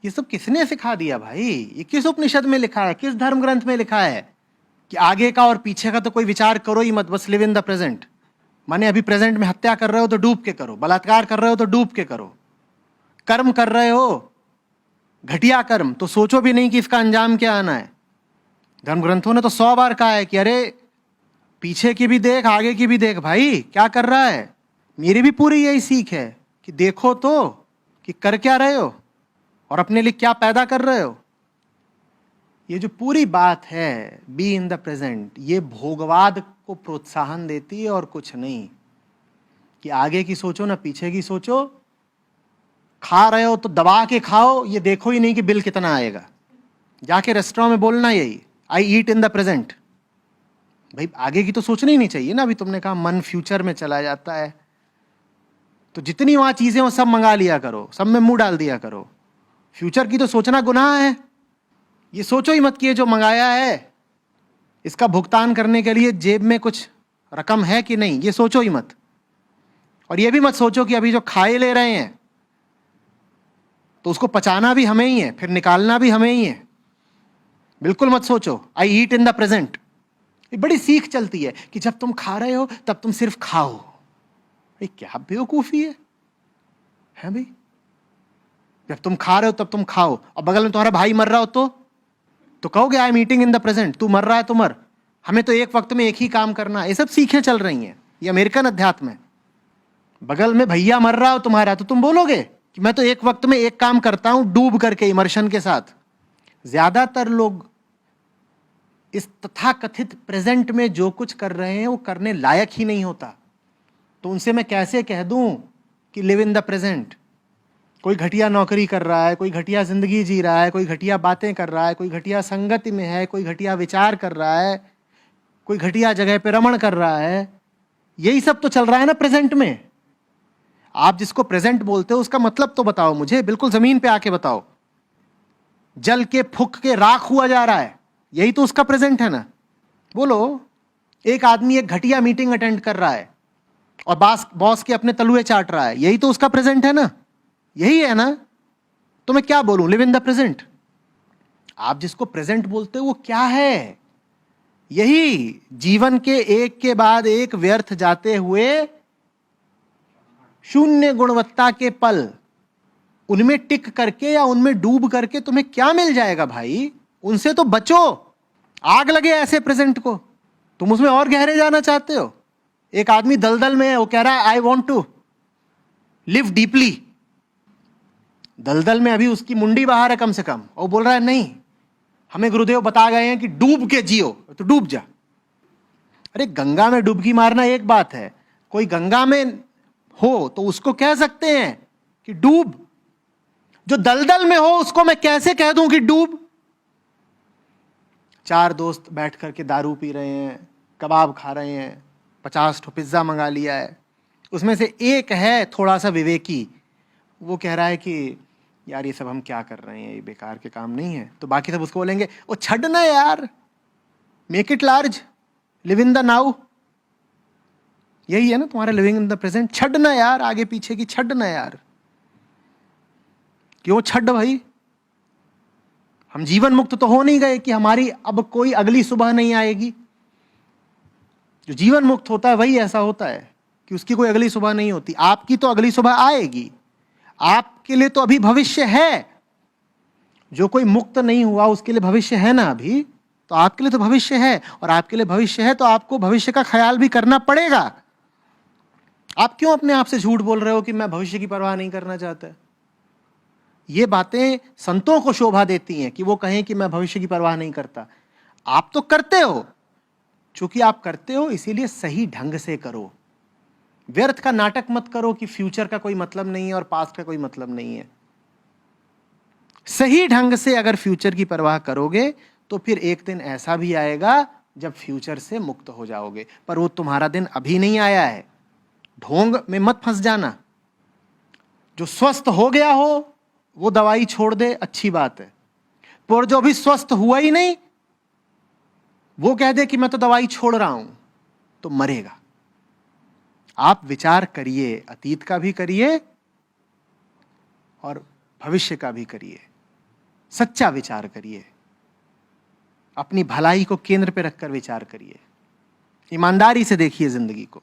ये सब किसने सिखा दिया भाई? ये किस उपनिषद में लिखा है, किस धर्म ग्रंथ में लिखा है कि आगे का और पीछे का तो कोई विचार करो ही मत, बस लिव इन द प्रेजेंट? माने अभी प्रेजेंट में हत्या कर रहे हो तो डूब के करो, बलात्कार कर रहे हो तो डूब के करो, कर्म कर रहे हो घटिया कर्म तो सोचो भी नहीं कि इसका अंजाम क्या आना है। धर्म ग्रंथों ने तो 100 बार कहा है कि अरे पीछे की भी देख, आगे की भी देख, भाई क्या कर रहा है। मेरी भी पूरी यही सीख है कि देखो तो कि कर क्या रहे हो और अपने लिए क्या पैदा कर रहे हो। ये जो पूरी बात है बी इन द प्रेजेंट, ये भोगवाद को प्रोत्साहन देती है और कुछ नहीं। कि आगे की सोचो ना पीछे की सोचो, खा रहे हो तो दबा के खाओ, ये देखो ही नहीं कि बिल कितना आएगा। जाके रेस्टोरेंट में बोलना यही, आई ईट इन द प्रेजेंट। भाई आगे की तो सोचना ही नहीं चाहिए ना। अभी तुमने कहा मन फ्यूचर में चला जाता है, तो जितनी वहां चीजें हो सब मंगा लिया करो, सब में मुंह डाल दिया करो। फ्यूचर की तो सोचना गुनाह है। ये सोचो ही मत कि ये जो मंगाया है इसका भुगतान करने के लिए जेब में कुछ रकम है कि नहीं, ये सोचो ही मत। और ये भी मत सोचो कि अभी जो खाए ले रहे हैं तो उसको पचाना भी हमें ही है, फिर निकालना भी हमें ही है। बिल्कुल मत सोचो। आई ईट इन द प्रेजेंट। ये बड़ी सीख चलती है कि जब तुम खा रहे हो तब तुम सिर्फ खाओ। भाई क्या बेवकूफी है भाई। जब तुम खा रहे हो तब तुम खाओ, और बगल में तुम्हारा भाई मर रहा हो तो कहोगे I am eating in the present. तू मर रहा है तो मर, हमें तो एक वक्त में एक ही काम करना है। ये सब सीखें चल रही हैं, ये अमेरिकन अध्यात्म है। बगल में भैया मर रहा हो तुम्हारा तो तुम बोलोगे कि मैं तो एक वक्त में एक काम करता हूं, डूब करके इमर्शन के साथ। ज्यादातर लोग इस तथाकथित प्रेजेंट में जो कुछ कर रहे हैं वो करने लायक ही नहीं होता। तो उनसे मैं कैसे कह दूं कि लिव इन द प्रेजेंट? कोई घटिया नौकरी कर रहा है, कोई घटिया जिंदगी जी रहा है, कोई घटिया बातें कर रहा है, कोई घटिया संगति में है, कोई घटिया विचार कर रहा है, कोई घटिया जगह पे रमण कर रहा है। यही सब तो चल रहा है ना प्रेजेंट में। आप जिसको प्रेजेंट बोलते हो उसका मतलब तो बताओ मुझे, बिल्कुल जमीन पे आके बताओ। जल के फूक के राख हुआ जा रहा है, यही तो उसका प्रेजेंट है ना। बोलो। एक आदमी एक घटिया मीटिंग अटेंड कर रहा है और बॉस के अपने तलुए चाट रहा है, यही तो उसका प्रेजेंट है ना। यही है ना। तो मैं क्या बोलूं, लिव इन द प्रेजेंट। आप जिसको प्रेजेंट बोलते हो वो क्या है? यही जीवन के एक के बाद एक व्यर्थ जाते हुए शून्य गुणवत्ता के पल, उनमें टिक करके या उनमें डूब करके तुम्हें क्या मिल जाएगा भाई? उनसे तो बचो। आग लगे ऐसे प्रेजेंट को। तुम उसमें और गहरे जाना चाहते हो। एक आदमी दलदल में है, वो कह रहा है I want to live deeply. दलदल में अभी उसकी मुंडी बाहर है कम से कम, और बोल रहा है नहीं, हमें गुरुदेव बता गए हैं कि डूब के जियो, तो डूब जा। अरे गंगा में डुबकी मारना एक बात है, कोई गंगा में हो तो उसको कह सकते हैं कि डूब। जो दलदल में हो उसको मैं कैसे कह दूं कि डूब? 4 दोस्त बैठ करके दारू पी रहे हैं, कबाब खा रहे हैं, 50 ठो पिज्जा मंगा लिया है, उसमें से एक है थोड़ा सा विवेकी, वो कह रहा है कि यार ये सब हम क्या कर रहे हैं, ये बेकार के काम नहीं है। तो बाकी सब उसको बोलेंगे ओ छड़ ना यार, make it large, live in the now. यही है ना तुम्हारा लिविंग इन द प्रेजेंट। छड़ ना यार, आगे पीछे की छड़ ना यार। क्यों छड़ भाई? हम जीवन मुक्त तो हो नहीं गए कि हमारी अब कोई अगली सुबह नहीं आएगी? जो जीवन मुक्त होता है वही ऐसा होता है कि उसकी कोई अगली सुबह नहीं होती। आपकी तो अगली सुबह आएगी, आपके लिए तो अभी भविष्य है। जो कोई मुक्त नहीं हुआ उसके लिए भविष्य है ना अभी, तो आपके लिए तो भविष्य है, और आपके लिए भविष्य है तो आपको भविष्य का ख्याल भी करना पड़ेगा। आप क्यों अपने आप से झूठ बोल रहे हो कि मैं भविष्य की परवाह नहीं करना चाहता? ये बातें संतों को शोभा देती हैं कि वो कहें कि मैं भविष्य की परवाह नहीं करता। आप तो करते हो। चूंकि आप करते हो इसीलिए सही ढंग से करो। व्यर्थ का नाटक मत करो कि फ्यूचर का कोई मतलब नहीं है और पास्ट का कोई मतलब नहीं है। सही ढंग से अगर फ्यूचर की परवाह करोगे तो फिर एक दिन ऐसा भी आएगा जब फ्यूचर से मुक्त हो जाओगे। पर वो तुम्हारा दिन अभी नहीं आया है। ढोंग में मत फंस जाना। जो स्वस्थ हो गया हो वो दवाई छोड़ दे, अच्छी बात है। पर जो अभी स्वस्थ हुआ ही नहीं वो कह दे कि मैं तो दवाई छोड़ रहा हूं, तो मरेगा। आप विचार करिए, अतीत का भी करिए और भविष्य का भी करिए। सच्चा विचार करिए, अपनी भलाई को केंद्र पे रखकर विचार करिए, ईमानदारी से देखिए जिंदगी को।